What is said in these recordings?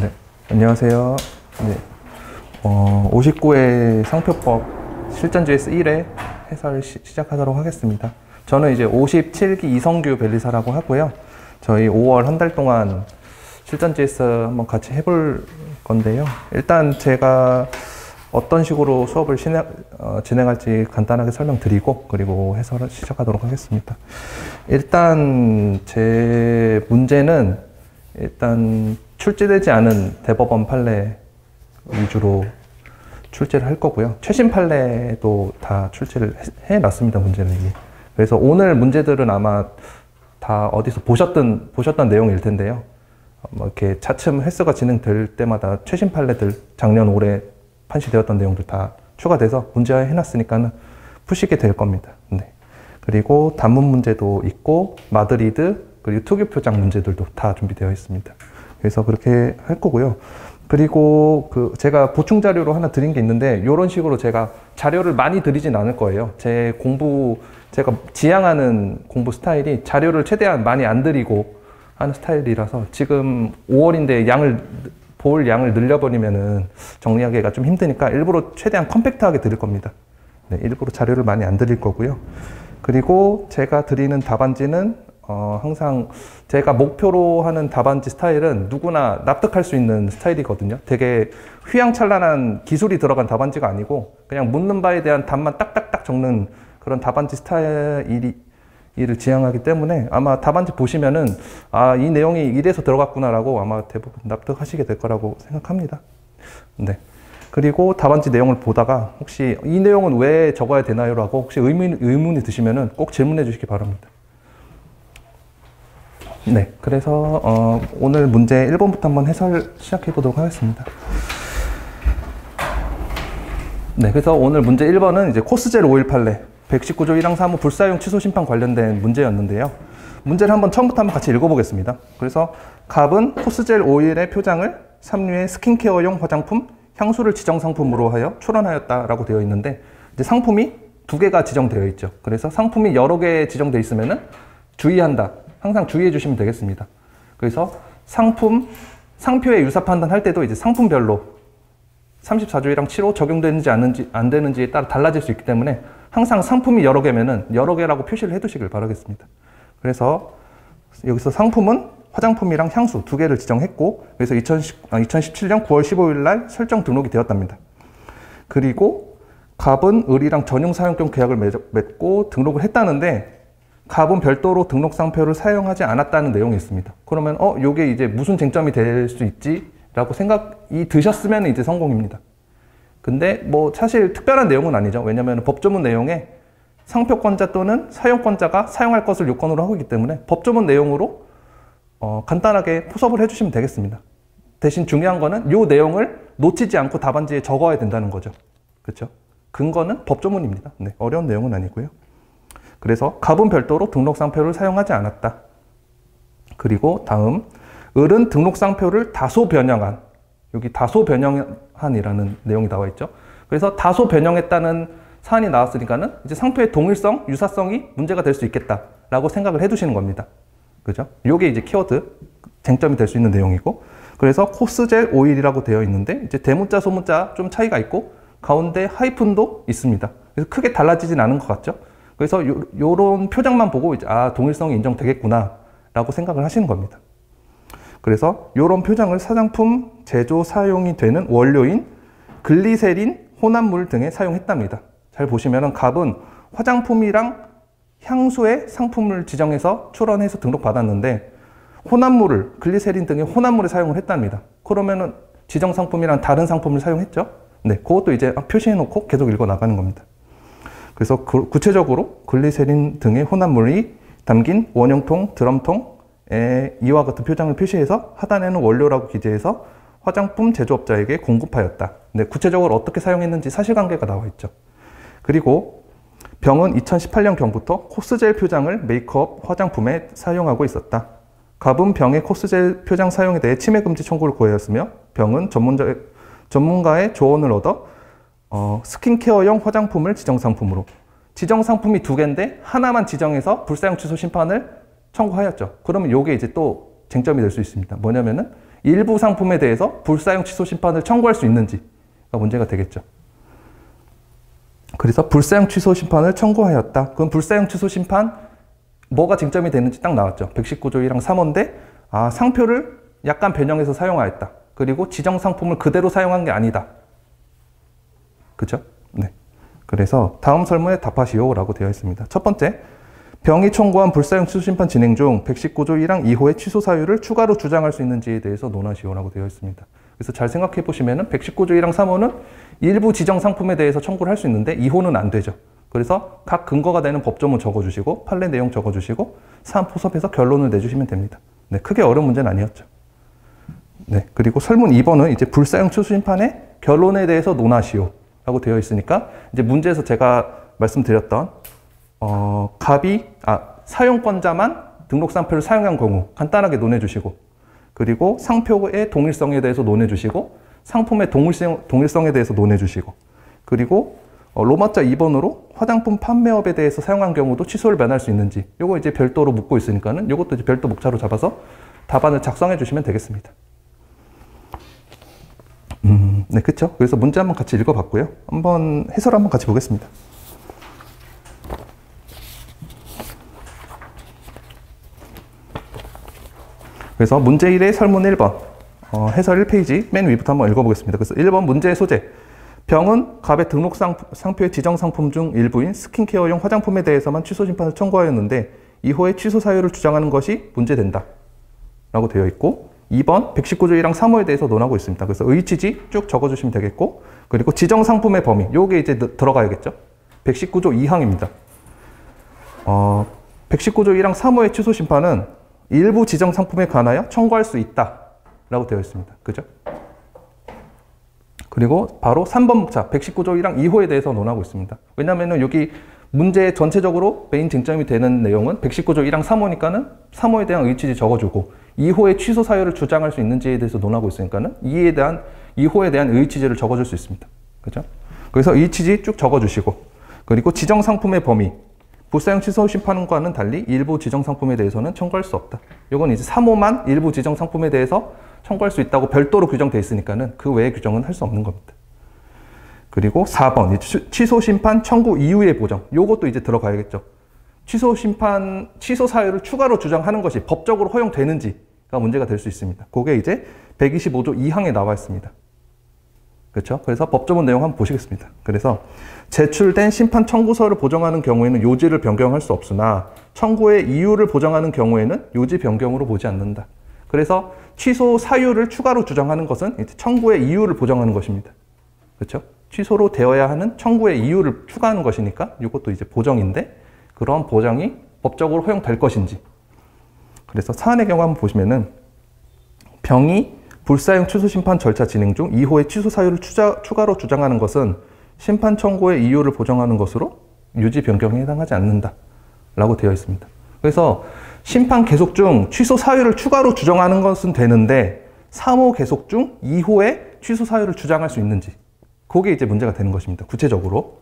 네, 안녕하세요. 네, 59회 상표법 실전GS 1회 해설 시작하도록 하겠습니다. 저는 이제 57기 이성규 변리사라고 하고요. 저희 5월 한 달 동안 실전GS 한번 같이 해볼 건데요. 일단 제가 어떤 식으로 수업을 진행할지 간단하게 설명드리고 그리고 해설을 시작하도록 하겠습니다. 일단 제 문제는 일단 출제되지 않은 대법원 판례 위주로 출제를 할 거고요. 최신 판례도 다 출제를 해놨습니다, 문제는 이게. 그래서 오늘 문제들은 아마 다 어디서 보셨던 내용일 텐데요. 뭐 이렇게 차츰 횟수가 진행될 때마다 최신 판례들, 작년, 올해 판시되었던 내용들 다 추가돼서 문제화 해놨으니까는 푸시게 될 겁니다. 네. 그리고 단문 문제도 있고, 마드리드, 그리고 특유 표장 문제들도 다 준비되어 있습니다. 그래서 그렇게 할 거고요. 그리고 제가 보충 자료로 하나 드린 게 있는데, 이런 식으로 제가 자료를 많이 드리진 않을 거예요. 제가 지향하는 공부 스타일이 자료를 최대한 많이 안 드리고 하는 스타일이라서 지금 5월인데 볼 양을 늘려버리면은 정리하기가 좀 힘드니까 일부러 최대한 컴팩트하게 드릴 겁니다. 네, 일부러 자료를 많이 안 드릴 거고요. 그리고 제가 드리는 답안지는 항상 제가 목표로 하는 답안지 스타일은 누구나 납득할 수 있는 스타일이거든요. 되게 휘황찬란한 기술이 들어간 답안지가 아니고 그냥 묻는 바에 대한 답만 딱딱딱 적는 그런 답안지 스타일을 지향하기 때문에 아마 답안지 보시면은 이 내용이 이래서 들어갔구나라고 아마 대부분 납득하시게 될 거라고 생각합니다. 네. 그리고 답안지 내용을 보다가 혹시 이 내용은 왜 적어야 되나요? 라고 혹시 의문이 드시면은 꼭 질문해 주시기 바랍니다. 네, 그래서 오늘 문제 1번부터 한번 해설 시작해 보도록 하겠습니다. 네, 그래서 오늘 문제 1번은 이제 코스젤 오일 판례 119조 1항 3호 불사용 취소 심판 관련된 문제였는데요. 문제를 처음부터 한번 같이 읽어보겠습니다. 그래서 갑은 코스젤 오일의 표장을 삼류의 스킨케어용 화장품, 향수를 지정 상품으로 하여 출원하였다라고 되어 있는데, 이제 상품이 두 개가 지정되어 있죠. 그래서 상품이 여러 개 지정되어 있으면은 주의한다. 항상 주의해 주시면 되겠습니다. 그래서 상표의 유사 판단할 때도 이제 상품별로 34조 1항 7호 적용되는지 안 되는지에 따라 달라질 수 있기 때문에 항상 상품이 여러 개면은 여러 개라고 표시를 해 두시길 바라겠습니다. 그래서 여기서 상품은 화장품이랑 향수 두 개를 지정했고, 그래서 2017년 9월 15일 날 설정 등록이 되었답니다. 그리고 갑은 을이랑 전용 사용권 계약을 맺고 등록을 했다는데, 갑은 별도로 등록상표를 사용하지 않았다는 내용이 있습니다. 그러면 요게 이제 무슨 쟁점이 될 수 있지? 라고 생각이 드셨으면 이제 성공입니다. 근데 뭐 사실 특별한 내용은 아니죠. 왜냐하면 법조문 내용에 상표권자 또는 사용권자가 사용할 것을 요건으로 하고 있기 때문에 법조문 내용으로 간단하게 포섭을 해주시면 되겠습니다. 대신 중요한 거는 요 내용을 놓치지 않고 답안지에 적어야 된다는 거죠. 그렇죠? 근거는 법조문입니다. 네, 어려운 내용은 아니고요. 그래서 갑은 별도로 등록상표를 사용하지 않았다. 그리고 다음, 을은 등록상표를 다소 변형한, 여기 다소 변형한이라는 내용이 나와 있죠. 그래서 다소 변형했다는 사안이 나왔으니까는 이제 상표의 동일성, 유사성이 문제가 될 수 있겠다라고 생각을 해두시는 겁니다. 그죠? 요게 이제 키워드, 쟁점이 될 수 있는 내용이고, 그래서 코스젤 오일이라고 되어 있는데 이제 대문자, 소문자 좀 차이가 있고 가운데 하이픈도 있습니다. 그래서 크게 달라지진 않은 것 같죠? 그래서 요런 표장만 보고 이제 동일성이 인정되겠구나 라고 생각을 하시는 겁니다. 그래서 요런 표장을 사장품 제조 사용이 되는 원료인 글리세린, 혼합물 등에 사용했답니다. 잘 보시면은 갑은 화장품이랑 향수의 상품을 지정해서 출원해서 등록받았는데 혼합물을, 글리세린 등의 혼합물에 사용을 했답니다. 그러면은 지정 상품이랑 다른 상품을 사용했죠? 네, 그것도 이제 표시해 놓고 계속 읽어 나가는 겁니다. 그래서 구체적으로 글리세린 등의 혼합물이 담긴 원형통, 드럼통에 이와 같은 표장을 표시해서 하단에는 원료라고 기재해서 화장품 제조업자에게 공급하였다. 네, 구체적으로 어떻게 사용했는지 사실관계가 나와 있죠. 그리고 병은 2018년경부터 코스젤 표장을 메이크업 화장품에 사용하고 있었다. 갑은 병의 코스젤 표장 사용에 대해 침해금지 청구를 고하였으며 병은 전문가의 조언을 얻어 스킨케어용 화장품을 지정상품으로, 지정상품이 두 개인데 하나만 지정해서 불사용 취소 심판을 청구하였죠. 그러면 요게 이제 또 쟁점이 될 수 있습니다. 뭐냐면은 일부 상품에 대해서 불사용 취소 심판을 청구할 수 있는지가 문제가 되겠죠. 그래서 불사용 취소 심판을 청구하였다. 그럼 불사용 취소 심판 뭐가 쟁점이 되는지 딱 나왔죠. 119조 1항 3호인데 상표를 약간 변형해서 사용하였다. 그리고 지정 상품을 그대로 사용한 게 아니다. 그죠? 네. 그래서 다음 설문에 답하시오라고 되어 있습니다. 첫 번째, 병이 청구한 불사용 취소 심판 진행 중 119조 1항 2호의 취소 사유를 추가로 주장할 수 있는지에 대해서 논하시오라고 되어 있습니다. 그래서 잘 생각해 보시면은 119조 1항 3호는 일부 지정 상품에 대해서 청구를 할 수 있는데 2호는 안 되죠. 그래서 각 근거가 되는 법조문 적어주시고 판례 내용 적어주시고 사안 포섭해서 결론을 내주시면 됩니다. 네, 크게 어려운 문제는 아니었죠. 네, 그리고 설문 2번은 이제 불사용 취소 심판의 결론에 대해서 논하시오라고 되어 있으니까 이제 문제에서 제가 말씀드렸던 사용권자만 등록 상표를 사용한 경우 간단하게 논해 주시고, 그리고 상표의 동일성에 대해서 논해 주시고, 상품의 동일성에 대해서 논해 주시고, 그리고 로마자 2번으로 화장품 판매업에 대해서 사용한 경우도 취소를 면할 수 있는지, 요거 이제 별도로 묻고 있으니까는 요것도 이제 별도 목차로 잡아서 답안을 작성해 주시면 되겠습니다. 네, 그쵸? 그래서 문제 한번 같이 읽어봤고요. 한번 해설 한번 같이 보겠습니다. 그래서 문제 1의 설문 1번, 해설 1페이지 맨 위부터 한번 읽어보겠습니다. 그래서 1번 문제의 소재. 병은 갑의 등록 상표의 지정 상품 중 일부인 스킨케어용 화장품에 대해서만 취소 심판을 청구하였는데 2호의 취소 사유를 주장하는 것이 문제된다 라고 되어 있고, 2번 119조 1항 3호에 대해서 논하고 있습니다. 그래서 의취지 쭉 적어주시면 되겠고, 그리고 지정 상품의 범위, 요게 이제 들어가야겠죠. 119조 2항입니다. 119조 1항 3호의 취소 심판은 일부 지정 상품에 관하여 청구할 수 있다 라고 되어 있습니다. 그죠? 그리고 바로 3번 목차 119조 1항 2호에 대해서 논하고 있습니다. 왜냐면은 여기 문제 전체적으로 메인 쟁점이 되는 내용은 119조 1항 3호니까는 3호에 대한 의취지 적어주고, 2호의 취소 사유를 주장할 수 있는지에 대해서 논하고 있으니까는 2호에 대한 의취지를 적어줄 수 있습니다. 그죠? 그래서 의취지 쭉 적어주시고, 그리고 지정 상품의 범위, 불사용 취소 심판과는 달리 일부 지정 상품에 대해서는 청구할 수 없다. 이건 이제 3호만 일부 지정 상품에 대해서 청구할 수 있다고 별도로 규정되어 있으니까는 그 외의 규정은 할 수 없는 겁니다. 그리고 4번, 취소 심판 청구 이유의 보정. 요것도 이제 들어가야겠죠. 취소 사유를 추가로 주장하는 것이 법적으로 허용되는지가 문제가 될 수 있습니다. 그게 이제 125조 2항에 나와 있습니다. 그렇죠? 그래서 법조문 내용 한번 보시겠습니다. 그래서 제출된 심판 청구서를 보정하는 경우에는 요지를 변경할 수 없으나 청구의 이유를 보정하는 경우에는 요지 변경으로 보지 않는다. 그래서 취소 사유를 추가로 주장하는 것은 이제 청구의 이유를 보정하는 것입니다. 그렇죠? 취소로 되어야 하는 청구의 이유를 추가하는 것이니까 이것도 이제 보정인데, 그런 보정이 법적으로 허용될 것인지. 그래서 사안의 경우 한번 보시면은 병이 불사용 취소 심판 절차 진행 중 2호의 취소 사유를 추가로 주장하는 것은 심판 청구의 이유를 보정하는 것으로 유지 변경에 해당하지 않는다 라고 되어 있습니다. 그래서 심판 계속 중 취소 사유를 추가로 주장하는 것은 되는데 3호 계속 중 2호의 취소 사유를 주장할 수 있는지, 그게 이제 문제가 되는 것입니다. 구체적으로.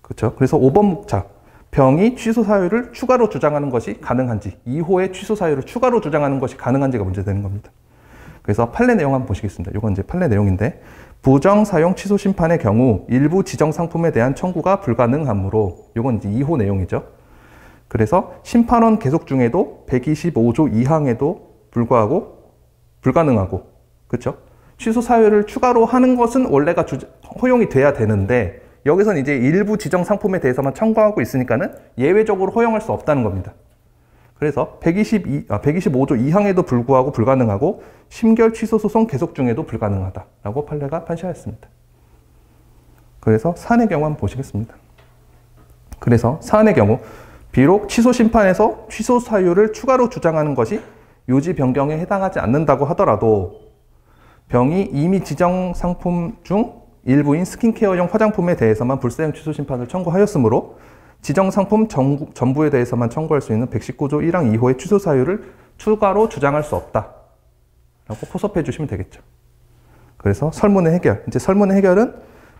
그렇죠? 그래서 5번 목차. 병이 취소 사유를 추가로 주장하는 것이 가능한지, 2호의 취소 사유를 추가로 주장하는 것이 가능한지가 문제되는 겁니다. 그래서 판례 내용 한번 보시겠습니다. 이건 이제 판례 내용인데, 부정 사용 취소 심판의 경우 일부 지정 상품에 대한 청구가 불가능하므로, 이건 이제 2호 내용이죠. 그래서 심판원 계속 중에도 125조 2항에도 불가능하고, 그렇죠? 취소 사유를 추가로 하는 것은 원래가 허용이 돼야 되는데, 여기서는 이제 일부 지정 상품에 대해서만 청구하고 있으니까는 예외적으로 허용할 수 없다는 겁니다. 그래서 125조 2항에도 불구하고 불가능하고 심결 취소 소송 계속 중에도 불가능하다라고 판례가 판시하였습니다. 그래서 사안의 경우 한번 보시겠습니다. 그래서 사안의 경우 비록 취소 심판에서 취소 사유를 추가로 주장하는 것이 요지 변경에 해당하지 않는다고 하더라도 병이 이미 지정 상품 중 일부인 스킨케어용 화장품에 대해서만 불사용 취소 심판을 청구하였으므로 지정 상품 전부에 대해서만 청구할 수 있는 119조 1항 2호의 취소 사유를 추가로 주장할 수 없다 라고 포섭해 주시면 되겠죠. 그래서 설문의 해결, 이제 설문의 해결은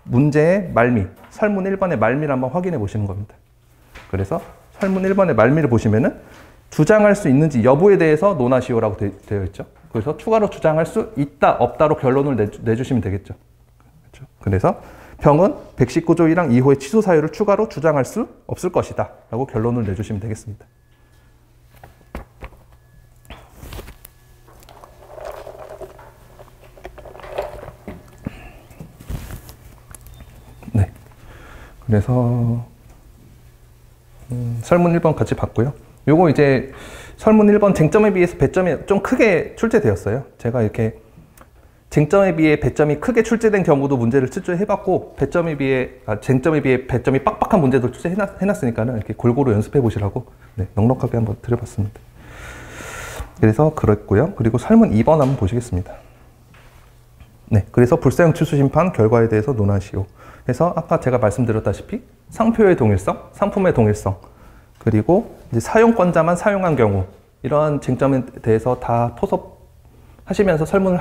문제의 말미, 설문 1번의 말미를 한번 확인해 보시는 겁니다. 그래서 설문 1번의 말미를 보시면은 주장할 수 있는지 여부에 대해서 논하시오라고 되어 있죠. 그래서 추가로 주장할 수 있다, 없다로 결론을 내주시면 되겠죠. 그렇죠? 그래서 병은 119조 1항 2호의 취소 사유를 추가로 주장할 수 없을 것이다 라고 결론을 내주시면 되겠습니다. 네. 그래서 설문 1번 같이 봤고요. 요거 이제 설문 1번 쟁점에 비해서 배점이 좀 크게 출제되었어요. 제가 이렇게 쟁점에 비해 배점이 크게 출제된 경우도 문제를 출제해봤고, 쟁점에 비해 배점이 빡빡한 문제도 출제해놨으니까는 이렇게 골고루 연습해 보시라고 넉넉하게 한번 드려봤습니다. 그래서 그랬고요. 그리고 설문 2번 한번 보시겠습니다. 네, 그래서 불사용 취소 심판 결과에 대해서 논하시오. 그래서 아까 제가 말씀드렸다시피 상표의 동일성, 상품의 동일성, 그리고 이제 사용권자만 사용한 경우, 이러한 쟁점에 대해서 다 토섭하시면서 설문을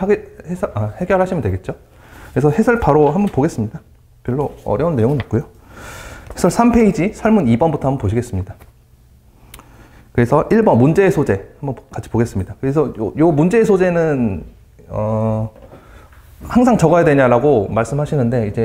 해결하시면 되겠죠. 그래서 해설 바로 한번 보겠습니다. 별로 어려운 내용은 없고요. 해설 3페이지 설문 2번부터 한번 보시겠습니다. 그래서 1번 문제의 소재 한번 같이 보겠습니다. 그래서 요 문제의 소재는 항상 적어야 되냐라고 말씀하시는데, 이제